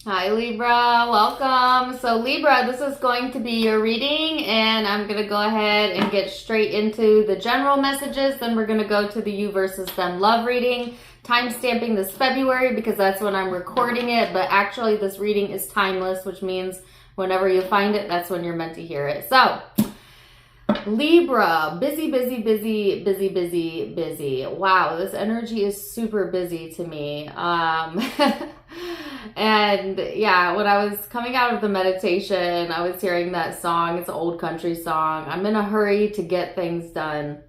Hi Libra, welcome. So Libra, this is going to be your reading, and I'm going to go ahead and get straight into the general messages. Then we're going to go to the you versus them love reading. Time stamping this February because that's when I'm recording it, but actually this reading is timeless, which means whenever you find it, that's when you're meant to hear it. So Libra, busy, busy, busy, busy, busy, busy. Wow, this energy is super busy to me. And yeah, when I was coming out of the meditation, I was hearing that song. It's an old country song. I'm in a hurry to get things done.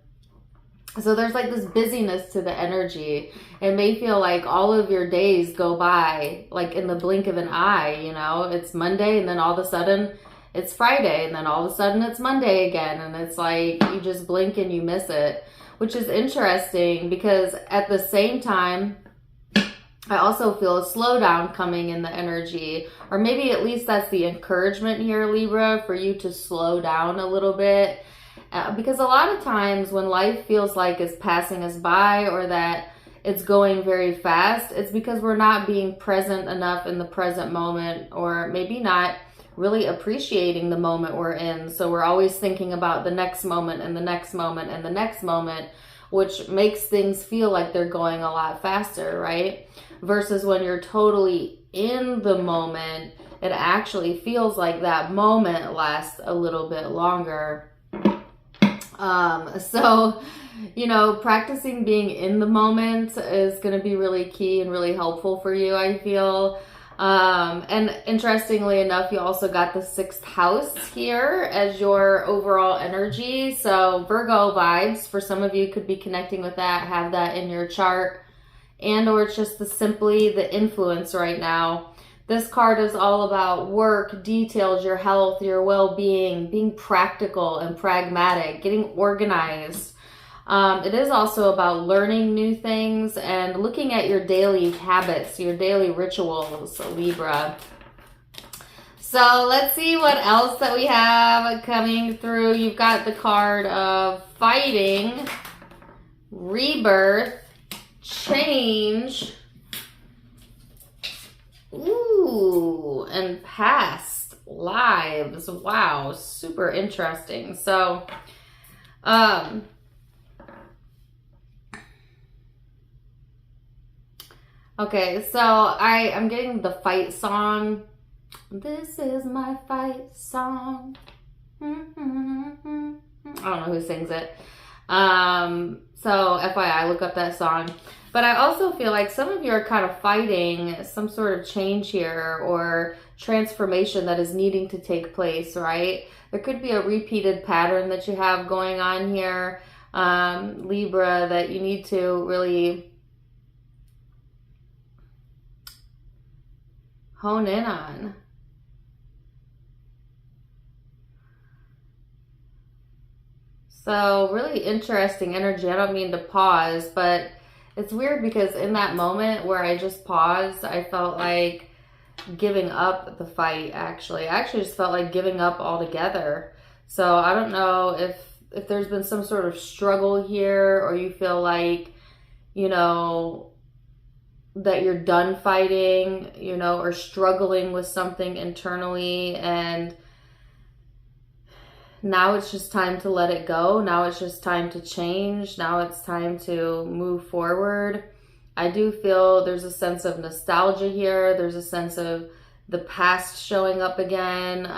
So there's like this busyness to the energy. It may feel like all of your days go by like in the blink of an eye, you know. It's Monday and then all of a sudden it's Friday and then all of a sudden it's Monday again. And it's like you just blink and you miss it, which is interesting because at the same time, I also feel a slowdown coming in the energy, or maybe at least that's the encouragement here, Libra, for you to slow down a little bit. Because a lot of times when life feels like it's passing us by or that it's going very fast, it's because we're not being present enough in the present moment, or maybe not really appreciating the moment we're in. So we're always thinking about the next moment and the next moment and the next moment, which makes things feel like they're going a lot faster, right? Versus when you're totally in the moment, it actually feels like that moment lasts a little bit longer. So, you know, practicing being in the moment is going to be really key and really helpful for you, I feel. And interestingly enough, you also got the 6th house here as your overall energy. So Virgo vibes, for some of you could be connecting with that, have that in your chart, and or it's just simply the influence right now. This card is all about work, details, your health, your well-being, being practical and pragmatic, getting organized. It is also about learning new things and looking at your daily habits, your daily rituals, Libra. So let's see what else that we have coming through. You've got the card of fighting, rebirth, change, ooh, and past lives. Wow, super interesting. So, okay, so I'm getting the fight song. This is my fight song. I don't know who sings it. So FYI, look up that song. But I also feel like some of you are kind of fighting some sort of change here or transformation that is needing to take place, right? There could be a repeated pattern that you have going on here, Libra, that you need to really hone in on. So really interesting energy. I don't mean to pause, but it's weird because in that moment where I just paused, I felt like giving up the fight, actually. I actually just felt like giving up altogether. So I don't know if there's been some sort of struggle here, or you feel like, you know, that you're done fighting, you know, or struggling with something internally, and now it's just time to let it go. Now it's just time to change. Now it's time to move forward. I do feel there's a sense of nostalgia here. There's a sense of the past showing up again.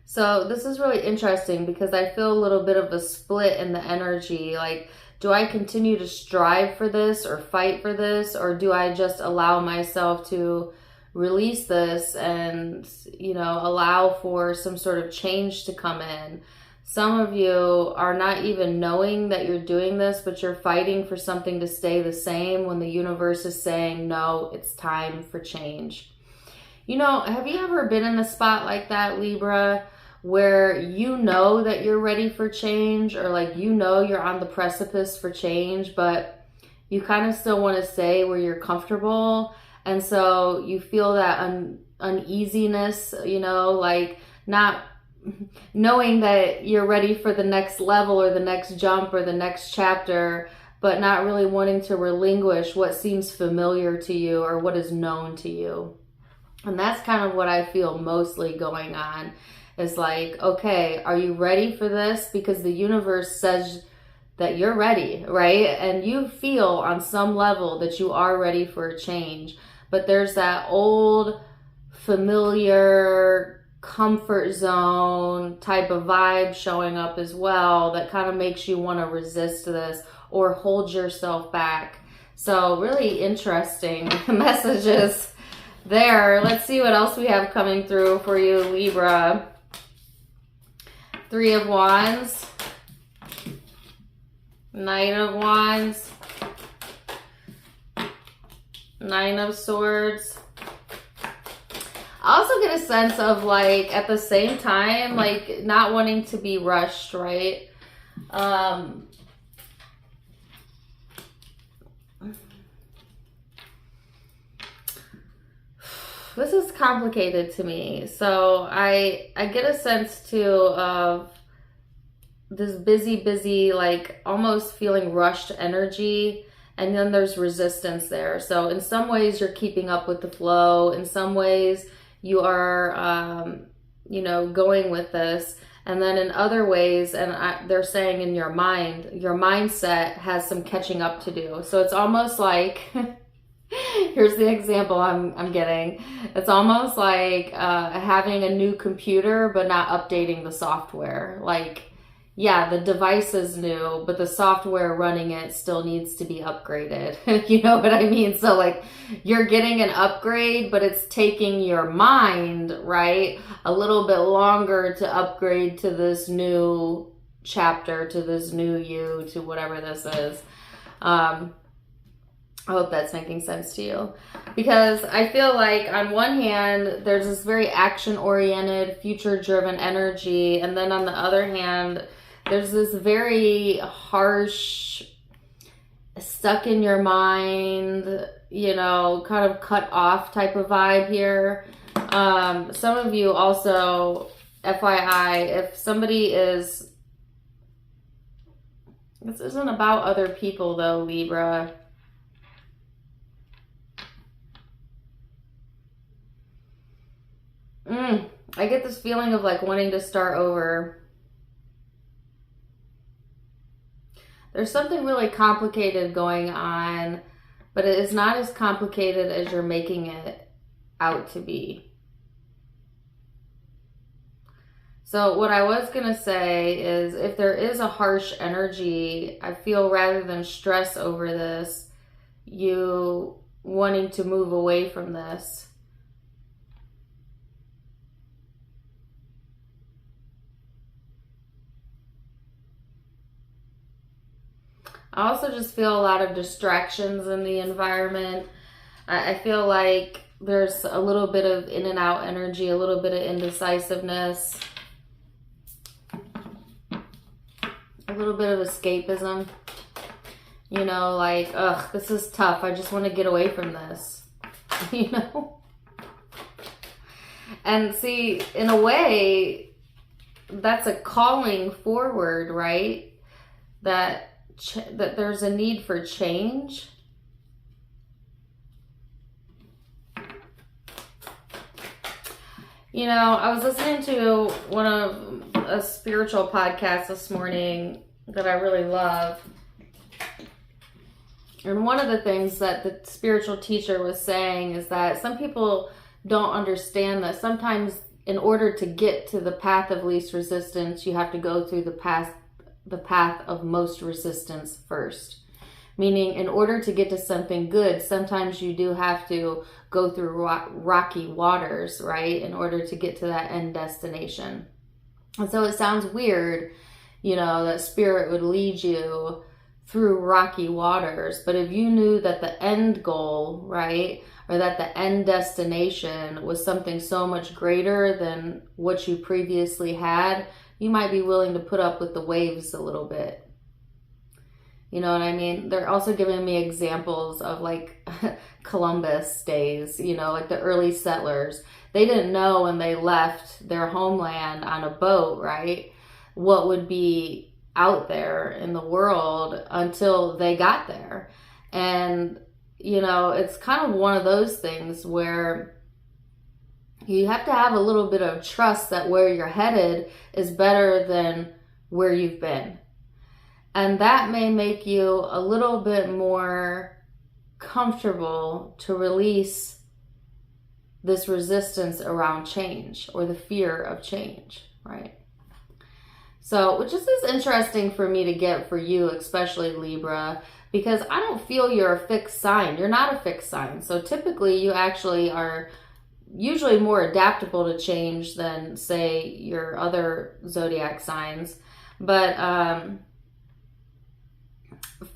So this is really interesting because I feel a little bit of a split in the energy. Like, do I continue to strive for this or fight for this? Or do I just allow myself to release this and, you know, allow for some sort of change to come in? Some of you are not even knowing that you're doing this, but you're fighting for something to stay the same when the universe is saying, no, it's time for change. You know, have you ever been in a spot like that, Libra, where you know that you're ready for change, or like, you know, you're on the precipice for change, but you kind of still want to stay where you're comfortable? And so you feel that uneasiness, you know, like not knowing that you're ready for the next level or the next jump or the next chapter, but not really wanting to relinquish what seems familiar to you or what is known to you. And that's kind of what I feel mostly going on. Is like, okay, are you ready for this? Because the universe says that you're ready, right? And you feel on some level that you are ready for a change. But there's that old, familiar, comfort zone type of vibe showing up as well that kind of makes you want to resist this or hold yourself back. So really interesting messages there. Let's see what else we have coming through for you, Libra. 3 of Wands, Knight of Wands, 9 of Swords. I also get a sense of like at the same time, like not wanting to be rushed, right? This is complicated to me. So I get a sense too of this busy, like almost feeling rushed energy. And then there's resistance there. So in some ways you're keeping up with the flow. In some ways you are, going with this. And then in other ways, and they're saying in your mind, your mindset has some catching up to do. So it's almost like... Here's the example I'm getting. It's almost like having a new computer but not updating the software. Like, yeah, the device is new, but the software running it still needs to be upgraded. You know what I mean? So like you're getting an upgrade, but it's taking your mind, right, a little bit longer to upgrade to this new chapter, to this new you, to whatever this is. I hope that's making sense to you, because I feel like on one hand, there's this very action-oriented, future-driven energy. And then on the other hand, there's this very harsh, stuck in your mind, kind of cut off type of vibe here. Some of you also, FYI, if somebody is, this isn't about other people though, Libra. I get this feeling of like wanting to start over. There's something really complicated going on, but it is not as complicated as you're making it out to be. So what I was going to say is if there is a harsh energy, I feel rather than stress over this, you wanting to move away from this. I also just feel a lot of distractions in the environment. I feel like there's a little bit of in and out energy, a little bit of indecisiveness, a little bit of escapism. Like, ugh, this is tough. I just want to get away from this, And see, in a way, that's a calling forward, right? That there's a need for change. I was listening to a spiritual podcast this morning that I really love. And one of the things that the spiritual teacher was saying is that some people don't understand that sometimes in order to get to the path of least resistance, you have to go through the path of most resistance first. Meaning, in order to get to something good, sometimes you do have to go through rocky waters, right? In order to get to that end destination. And so it sounds weird, that spirit would lead you through rocky waters. But if you knew that the end goal, right, or that the end destination was something so much greater than what you previously had, you might be willing to put up with the waves a little bit. You know what I mean? They're also giving me examples of like Columbus days, like the early settlers. They didn't know when they left their homeland on a boat, right, what would be out there in the world until they got there. And, you know, it's kind of one of those things where you have to have a little bit of trust that where you're headed is better than where you've been. And that may make you a little bit more comfortable to release this resistance around change or the fear of change, right? So, which is interesting for me to get for you, especially Libra, because I don't feel you're a fixed sign. You're not a fixed sign. So typically you actually are usually more adaptable to change than, say, your other zodiac signs. But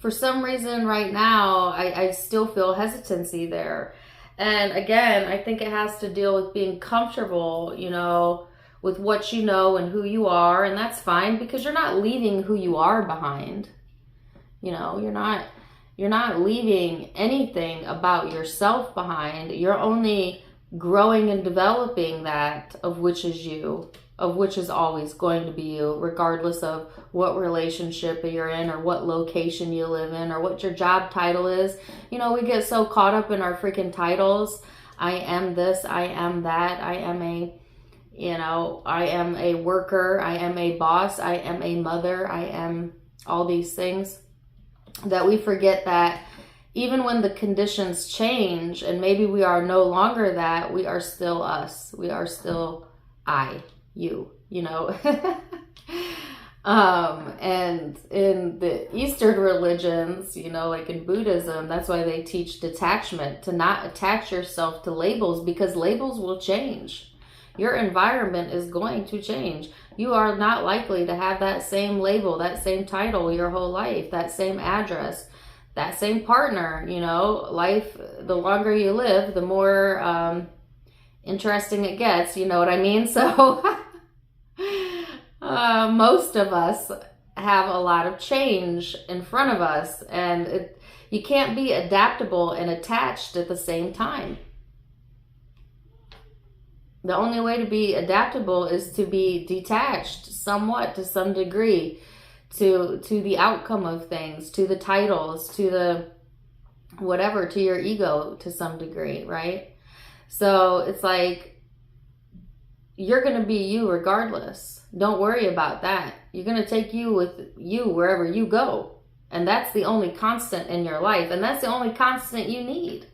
for some reason right now, I still feel hesitancy there. And again, I think it has to deal with being comfortable, you know, with what you know and who you are. And that's fine, because you're not leaving who you are behind. You know, you're not leaving anything about yourself behind. You're only growing and developing that of which is you, of which is always going to be you, regardless of what relationship you're in or what location you live in or what your job title is. You know, we get so caught up in our freaking titles. I am this, I am that, I am a, you know, I am a worker, I am a boss, I am a mother, I am all these things, that we forget that even when the conditions change and maybe we are no longer that, we are still us. We are still you know. And in the Eastern religions, you know, like in Buddhism, that's why they teach detachment, to not attach yourself to labels, because labels will change. Your environment is going to change. You are not likely to have that same label, that same title your whole life, that same address, that same partner. You know, life, the longer you live, the more interesting it gets. You know what I mean? So most of us have a lot of change in front of us, and you can't be adaptable and attached at the same time. The only way to be adaptable is to be detached somewhat, to some degree, to the outcome of things, to the titles, to the whatever, to your ego to some degree, right? So it's like, you're going to be you regardless. Don't worry about that. You're going to take you with you wherever you go. And that's the only constant in your life. And that's the only constant you need.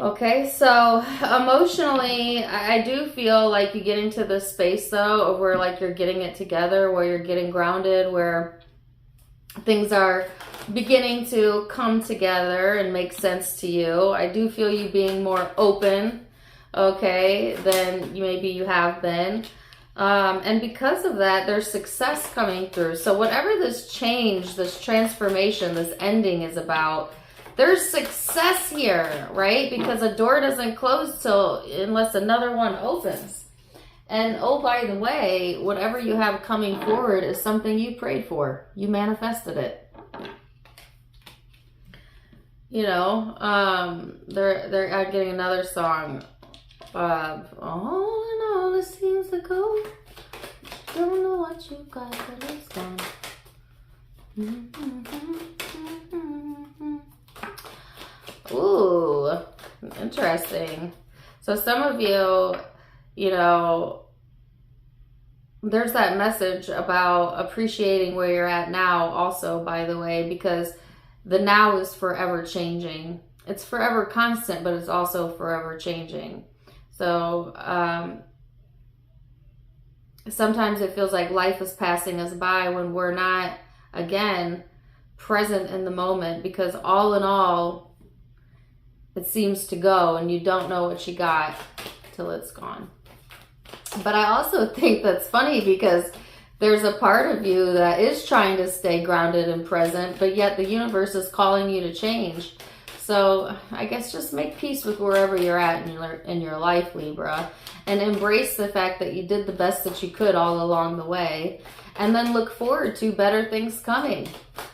Okay, so emotionally, I do feel like you get into this space, though, of where like you're getting it together, where you're getting grounded, where things are beginning to come together and make sense to you. I do feel you being more open, okay, than maybe you have been. And because of that, there's success coming through. So whatever this change, this transformation, this ending is about, there's success here, right? Because a door doesn't close unless another one opens. And oh, by the way, whatever you have coming forward is something you prayed for. You manifested it. You know, they're getting another song. All in all, it seems to go. Don't know what you got, but it's gone. Ooh, interesting. So some of you, you know, there's that message about appreciating where you're at now also, by the way, because the now is forever changing. It's forever constant, but it's also forever changing. So sometimes it feels like life is passing us by when we're not, again, present in the moment, because all in all, it seems to go and you don't know what you got till it's gone. But I also think that's funny, because there's a part of you that is trying to stay grounded and present, but yet the universe is calling you to change. So I guess just make peace with wherever you're at in your life, Libra, and embrace the fact that you did the best that you could all along the way, and then look forward to better things coming.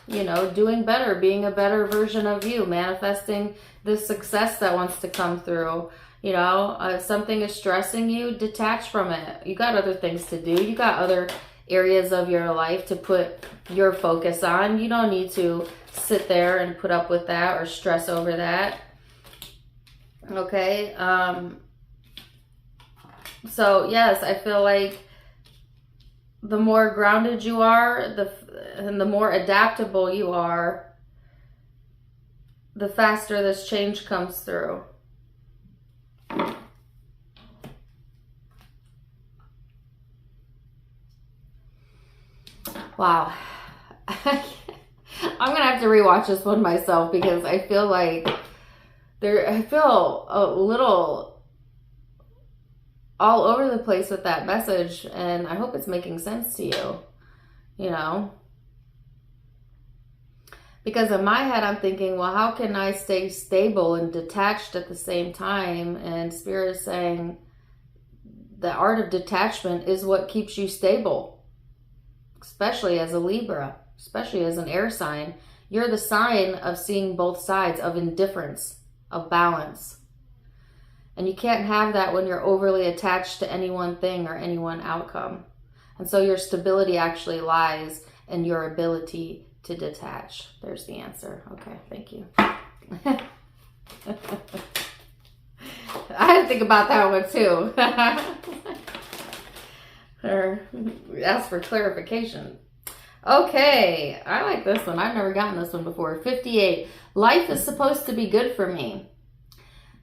You know, doing better, being a better version of you, manifesting the success that wants to come through. You know, if something is stressing you, detach from it. You got other things to do. You got other areas of your life to put your focus on. You don't need to sit there and put up with that or stress over that. Okay. So yes, I feel like the more grounded you are, and the more adaptable you are, the faster this change comes through. Wow. I'm going to have to rewatch this one myself because I feel like I feel a little all over the place with that message, and I hope it's making sense to you, you know? Because in my head, I'm thinking, well, how can I stay stable and detached at the same time? And Spirit is saying the art of detachment is what keeps you stable, especially as a Libra, especially as an air sign. You're the sign of seeing both sides, of indifference, of balance. And you can't have that when you're overly attached to any one thing or any one outcome. And so your stability actually lies in your ability to detach. There's the answer. Okay, thank you. I had to think about that one too. Or ask for clarification. Okay, I like this one. I've never gotten this one before. 58. Life is supposed to be good for me.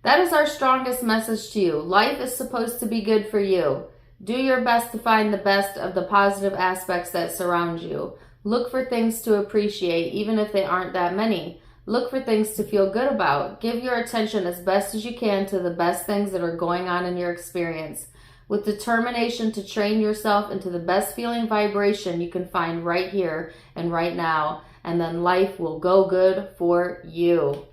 That is our strongest message to you. Life is supposed to be good for you. Do your best to find the best of the positive aspects that surround you. Look for things to appreciate, even if they aren't that many. Look for things to feel good about. Give your attention as best as you can to the best things that are going on in your experience. With determination to train yourself into the best feeling vibration you can find right here and right now, and then life will go good for you.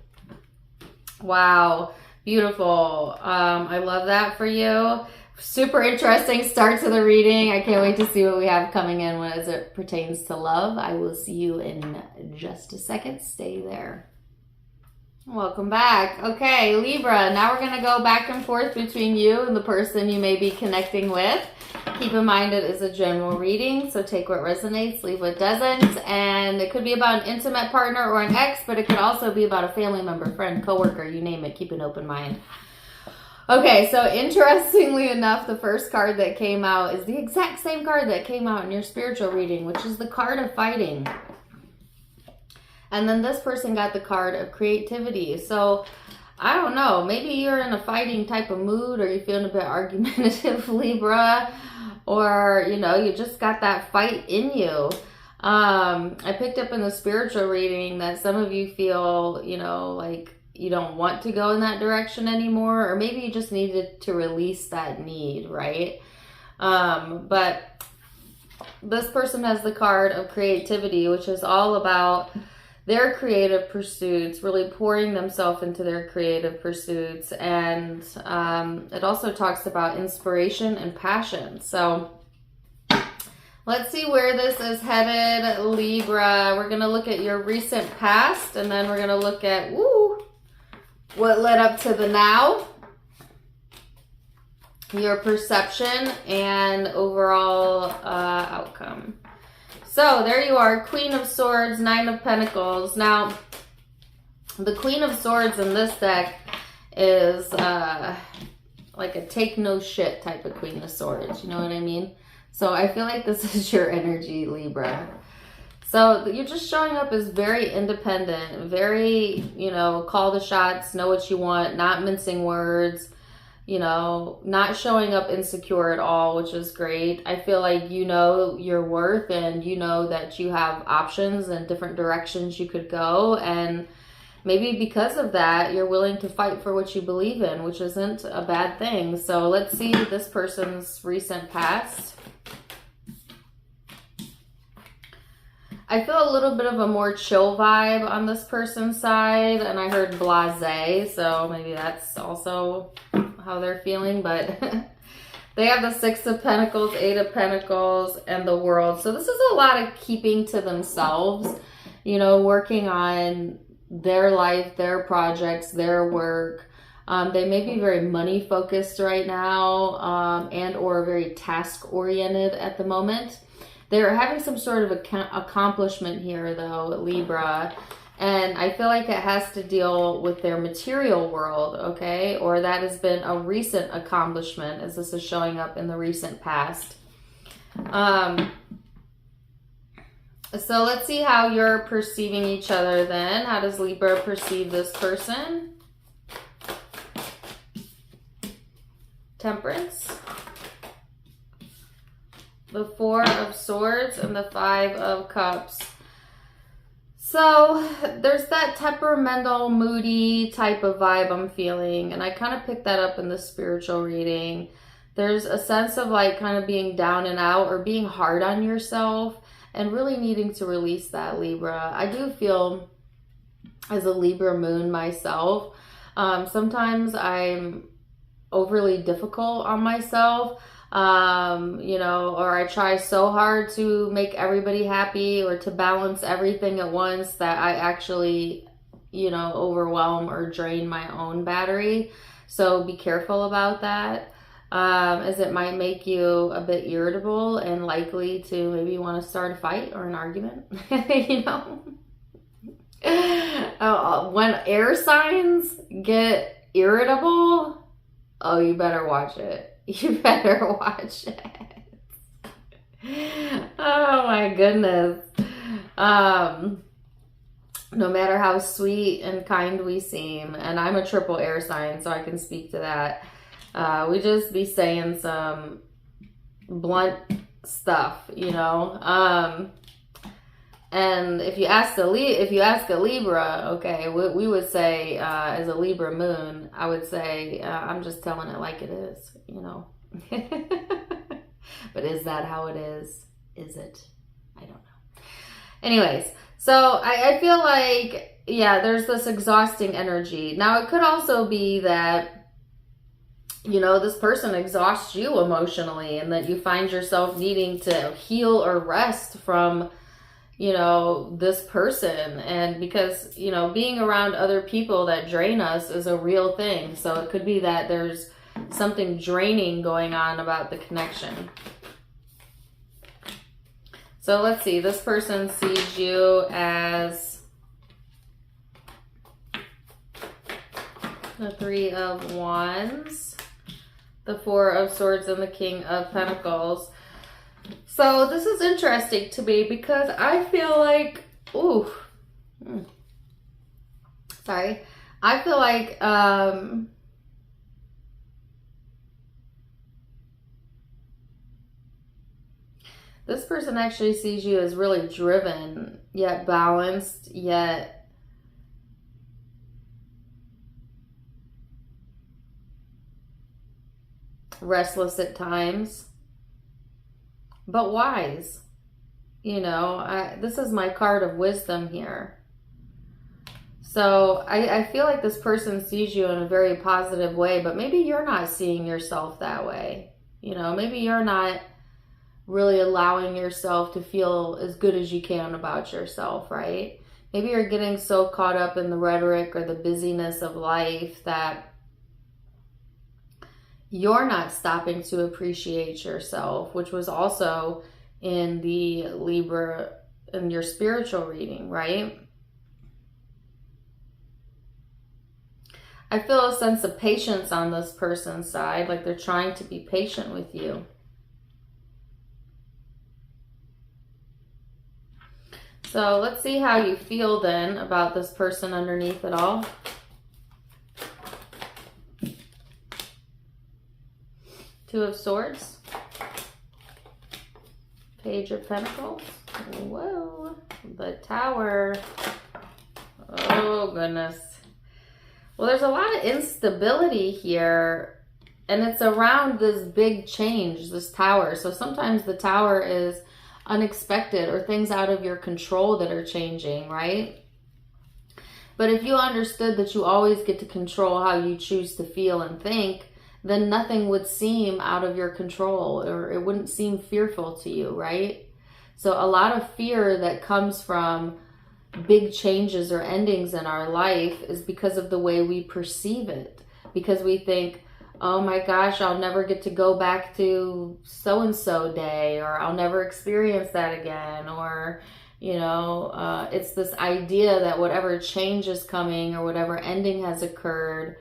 Wow. Beautiful. I love that for you. Super interesting start to the reading. I can't wait to see what we have coming in as it pertains to love. I will see you in just a second. Stay there. Welcome back. Okay, Libra, now we're going to go back and forth between you and the person you may be connecting with. Keep in mind it is a general reading, so take what resonates, leave what doesn't. And it could be about an intimate partner or an ex, but it could also be about a family member, friend, coworker, you name it. Keep an open mind. Okay, so interestingly enough, the first card that came out is the exact same card that came out in your spiritual reading, which is the card of fighting. And then this person got the card of creativity. So I don't know, maybe you're in a fighting type of mood, or you're feeling a bit argumentative, Libra, or, you know, you just got that fight in you. I picked up in the spiritual reading that some of you feel, you know, like you don't want to go in that direction anymore, or maybe you just needed to release that need, right? But this person has the card of creativity, which is all about their creative pursuits, really pouring themselves into their creative pursuits. And it also talks about inspiration and passion. So let's see where this is headed, Libra. We're going to look at your recent past, and then we're going to look at what led up to the now, your perception, and overall outcome. So there you are, Queen of Swords, Nine of Pentacles. Now, the Queen of Swords in this deck is like a take no shit type of Queen of Swords. You know what I mean? So I feel like this is your energy, Libra. So you're just showing up as very independent, very, you know, call the shots, know what you want, not mincing words, you know, not showing up insecure at all, which is great. I feel like you know your worth, and you know that you have options and different directions you could go. And maybe because of that, you're willing to fight for what you believe in, which isn't a bad thing. So let's see this person's recent past. I feel a little bit of a more chill vibe on this person's side, and I heard blasé, so maybe that's also how they're feeling, but they have the Six of Pentacles, Eight of Pentacles, and the World. So this is a lot of keeping to themselves, you know, working on their life, their projects, their work. They may be very money focused right now, and or very task oriented at the moment. They're having some sort of accomplishment here, though, Libra. And I feel like it has to deal with their material world, okay? Or that has been a recent accomplishment, as this is showing up in the recent past. So let's see how you're perceiving each other then. How does Libra perceive this person? Temperance. The Four of Swords and the Five of Cups. So there's that temperamental, moody type of vibe I'm feeling. And I kind of picked that up in the spiritual reading. There's a sense of like kind of being down and out or being hard on yourself and really needing to release that, Libra. I do feel as a Libra moon myself, sometimes I'm overly difficult on myself. You know, or I try so hard to make everybody happy or to balance everything at once that I actually, you know, overwhelm or drain my own battery. So be careful about that, as it might make you a bit irritable and likely to maybe want to start a fight or an argument, you know. When air signs get irritable, oh, you better watch it. You better watch it. Oh my goodness. No matter how sweet and kind we seem, and I'm a triple air sign, so I can speak to that. We just be saying some blunt stuff, you know. And if you ask a Libra, okay, we would say, as a Libra moon, I would say, I'm just telling it like it is, you know. But is that how it is? Is it? I don't know. Anyways, so I feel like, yeah, there's this exhausting energy. Now, it could also be that, you know, this person exhausts you emotionally and that you find yourself needing to heal or rest from, you know, this person. And because, you know, being around other people that drain us is a real thing. So it could be that there's something draining going on about the connection. So let's see, this person sees you as the Three of Wands, the Four of Swords, and the King of Pentacles. So this is interesting to me because I feel like, I feel like, this person actually sees you as really driven, yet balanced, yet restless at times, but wise. You know, this is my card of wisdom here. So I feel like this person sees you in a very positive way, but maybe you're not seeing yourself that way. You know, maybe you're not really allowing yourself to feel as good as you can about yourself, right? Maybe you're getting so caught up in the rhetoric or the busyness of life that you're not stopping to appreciate yourself, which was also in the Libra, in your spiritual reading, right? I feel a sense of patience on this person's side, like they're trying to be patient with you. So let's see how you feel then about this person underneath it all. Two of Swords. Page of Pentacles. Whoa. The Tower. Oh, goodness. Well, there's a lot of instability here, and it's around this big change, this Tower. So sometimes the Tower is unexpected or things out of your control that are changing, right? But if you understood that you always get to control how you choose to feel and think, then nothing would seem out of your control, or it wouldn't seem fearful to you, right? So a lot of fear that comes from big changes or endings in our life is because of the way we perceive it. Because we think, oh my gosh, I'll never get to go back to so-and-so day, or I'll never experience that again, or, it's this idea that whatever change is coming or whatever ending has occurred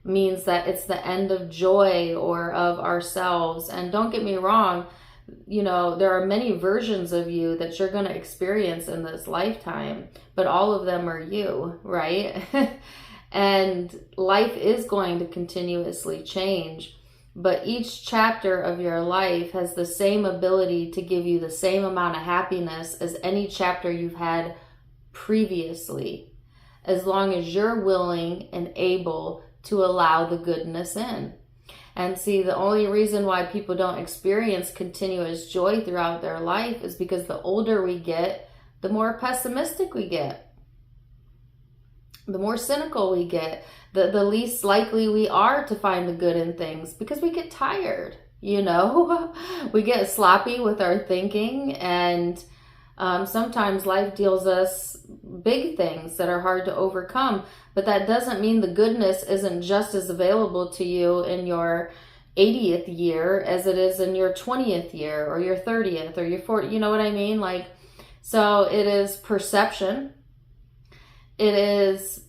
means that it's the end of joy or of ourselves. And don't get me wrong, there are many versions of you that you're going to experience in this lifetime, but all of them are you, right? And life is going to continuously change, but each chapter of your life has the same ability to give you the same amount of happiness as any chapter you've had previously, as long as you're willing and able to allow the goodness in. And see, the only reason why people don't experience continuous joy throughout their life is because the older we get, the more pessimistic we get. The more cynical we get, the least likely we are to find the good in things, because we get tired, we get sloppy with our thinking, and sometimes life deals us big things that are hard to overcome. But that doesn't mean the goodness isn't just as available to you in your 80th year as it is in your 20th year or your 30th or your 40th. You know what I mean? So it is perception. It is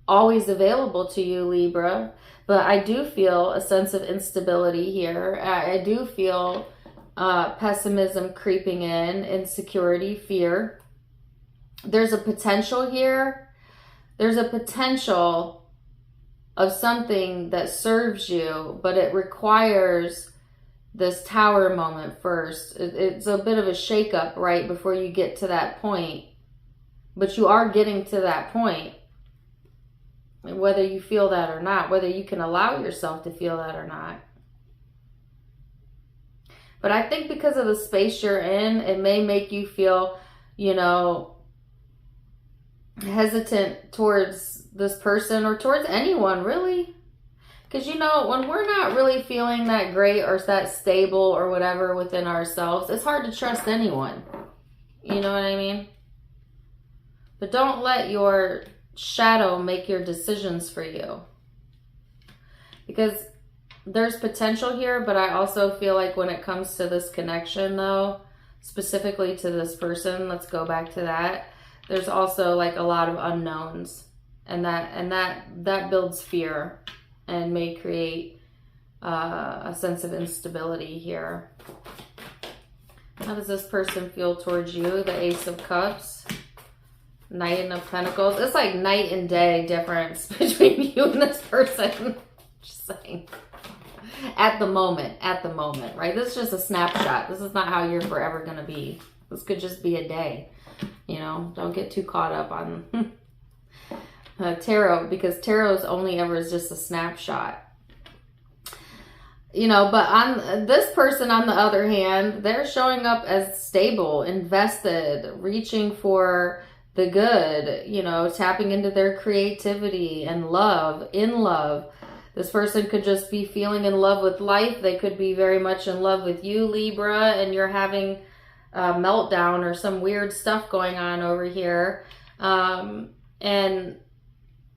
always available to you, Libra. But I do feel a sense of instability here. I do feel pessimism creeping in, insecurity, fear. There's a potential here. There's a potential of something that serves you, but it requires this tower moment first. It's a bit of a shakeup right before you get to that point. But you are getting to that point, whether you feel that or not, whether you can allow yourself to feel that or not. But I think because of the space you're in, it may make you feel, hesitant towards this person or towards anyone, really. Because, when we're not really feeling that great or that stable or whatever within ourselves, it's hard to trust anyone. You know what I mean? But don't let your shadow make your decisions for you. Because there's potential here, but I also feel like when it comes to this connection, though, specifically to this person, let's go back to that, there's also a lot of unknowns. And that builds fear and may create a sense of instability here. How does this person feel towards you? The Ace of Cups. Knight of Pentacles. It's like night and day difference between you and this person. Just saying. At the moment, right? This is just a snapshot. This is not how you're forever going to be. This could just be a day. Don't get too caught up on tarot, because tarot's only ever is just a snapshot. But on this person, on the other hand, they're showing up as stable, invested, reaching for the good, tapping into their creativity and love, in love. This person could just be feeling in love with life. They could be very much in love with you, Libra, and you're having a meltdown or some weird stuff going on over here. And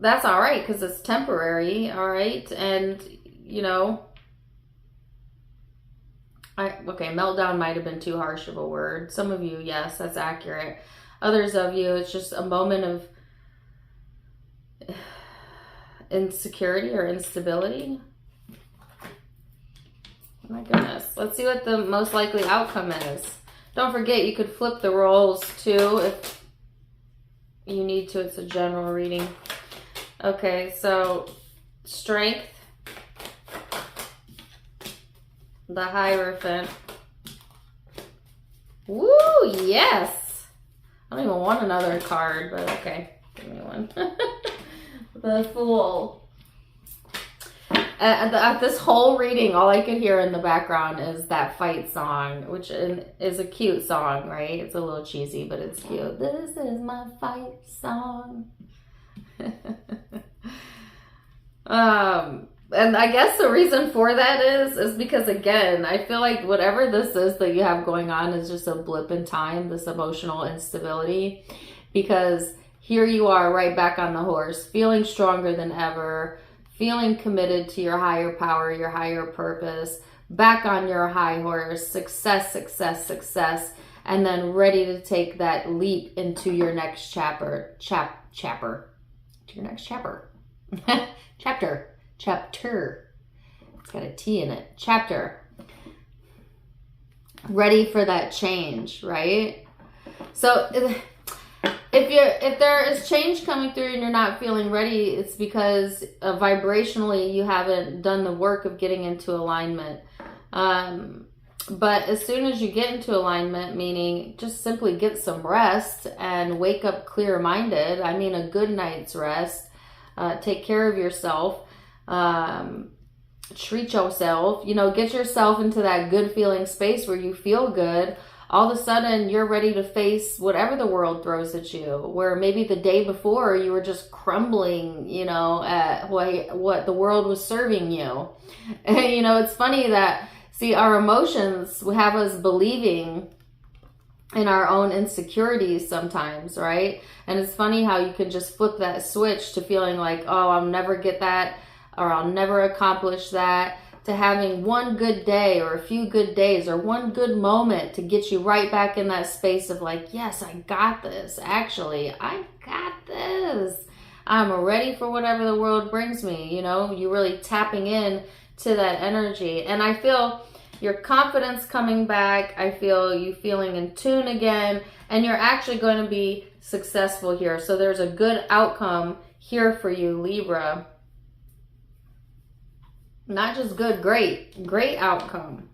that's all right, because it's temporary, all right? And, meltdown might have been too harsh of a word. Some of you, yes, that's accurate. Others of you, it's just a moment of insecurity or instability. My goodness. Let's see what the most likely outcome is. Don't forget, you could flip the roles too if you need to. It's a general reading. Okay, so Strength, the Hierophant. Woo, yes! I don't even want another card, but okay, give me one. The Fool. At this whole reading, all I could hear in the background is that fight song, which is a cute song, right? It's a little cheesy, but it's cute. This is my fight song. And I guess the reason for that is because, again, I feel like whatever this is that you have going on is just a blip in time, this emotional instability, because here you are right back on the horse, feeling stronger than ever, feeling committed to your higher power, your higher purpose, back on your high horse, success, success, success, and then ready to take that leap into your next chapter. Chapter. It's got a T in it. Chapter. Ready for that change, right? So if there is change coming through and you're not feeling ready, it's because vibrationally you haven't done the work of getting into alignment. But as soon as you get into alignment, meaning just simply get some rest and wake up clear-minded, I mean a good night's rest, take care of yourself, treat yourself, get yourself into that good feeling space where you feel good. All of a sudden you're ready to face whatever the world throws at you, where maybe the day before you were just crumbling, at what the world was serving you. And, it's funny that, see, our emotions have us believing in our own insecurities sometimes, right? And it's funny how you can just flip that switch to feeling like, oh, I'll never get that, or I'll never accomplish that, to having one good day or a few good days or one good moment to get you right back in that space of like, yes, I got this. Actually, I got this. I'm ready for whatever the world brings me. You really tapping in to that energy. And I feel your confidence coming back. I feel you feeling in tune again, and you're actually going to be successful here. So there's a good outcome here for you, Libra. Not just good, great outcome.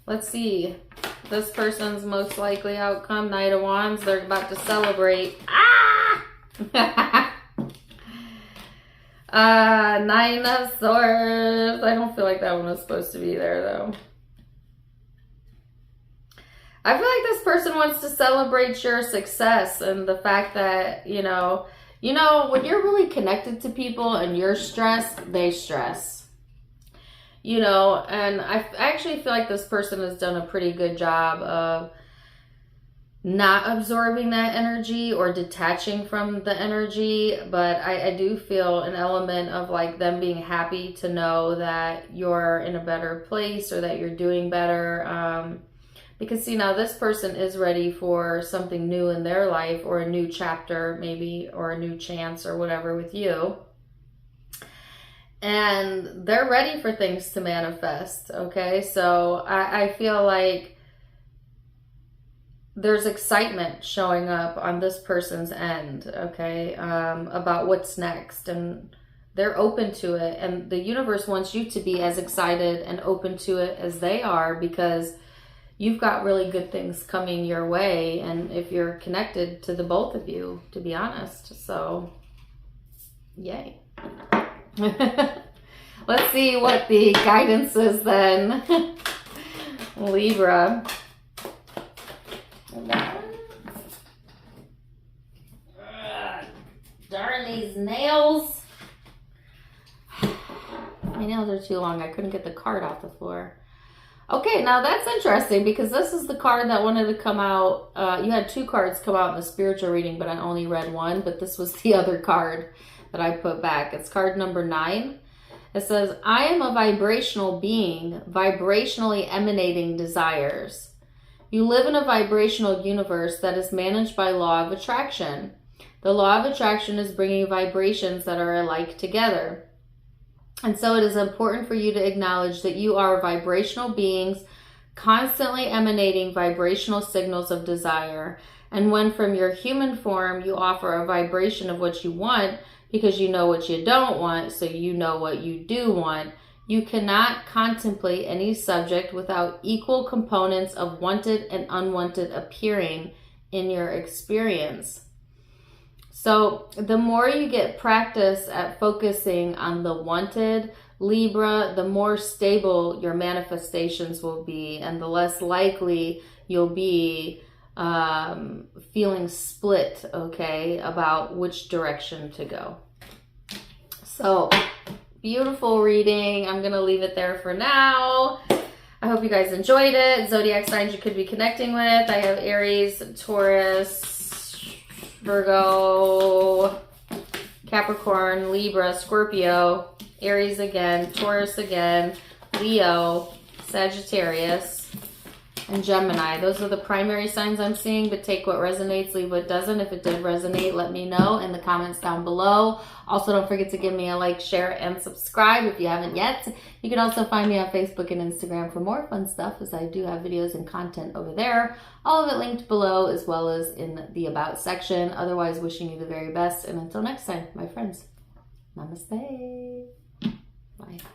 Let's see. This person's most likely outcome, Knight of Wands. They're about to celebrate. Nine of Swords. I don't feel like that one was supposed to be there, though. I feel like this person wants to celebrate your success and the fact that, when you're really connected to people and you're stressed, they stress. And I actually feel like this person has done a pretty good job of not absorbing that energy or detaching from the energy, but I do feel an element of like them being happy to know that you're in a better place or that you're doing better. Because see, now this person is ready for something new in their life, or a new chapter maybe, or a new chance or whatever with you. And they're ready for things to manifest, okay? So I feel like there's excitement showing up on this person's end, okay, about what's next. And they're open to it. And the universe wants you to be as excited and open to it as they are, because you've got really good things coming your way. And if you're connected to the both of you, to be honest. So, yay. Let's see what the guidance is then. Libra. Darn these nails. My nails are too long. I couldn't get the card off the floor. Okay, now that's interesting, because this is the card that wanted to come out. You had two cards come out in the spiritual reading, but I only read one. But this was the other card that I put back. It's card number 9. It says, I am a vibrational being, vibrationally emanating desires. You live in a vibrational universe that is managed by law of attraction. The law of attraction is bringing vibrations that are alike together. And so it is important for you to acknowledge that you are vibrational beings constantly emanating vibrational signals of desire. And when from your human form you offer a vibration of what you want, because you know what you don't want, so you know what you do want, you cannot contemplate any subject without equal components of wanted and unwanted appearing in your experience. So the more you get practice at focusing on the wanted, Libra, the more stable your manifestations will be, and the less likely you'll be feeling split, okay, about which direction to go. So, beautiful reading. I'm going to leave it there for now. I hope you guys enjoyed it. Zodiac signs you could be connecting with. I have Aries, Taurus, Virgo, Capricorn, Libra, Scorpio, Aries again, Taurus again, Leo, Sagittarius, and Gemini. Those are the primary signs I'm seeing, but take what resonates, leave what doesn't. If it did resonate, let me know in the comments down below. Also, don't forget to give me a like, share, and subscribe if you haven't yet. You can also find me on Facebook and Instagram for more fun stuff, as I do have videos and content over there. All of it linked below, as well as in the About section. Otherwise, wishing you the very best. And until next time, my friends, namaste. Bye.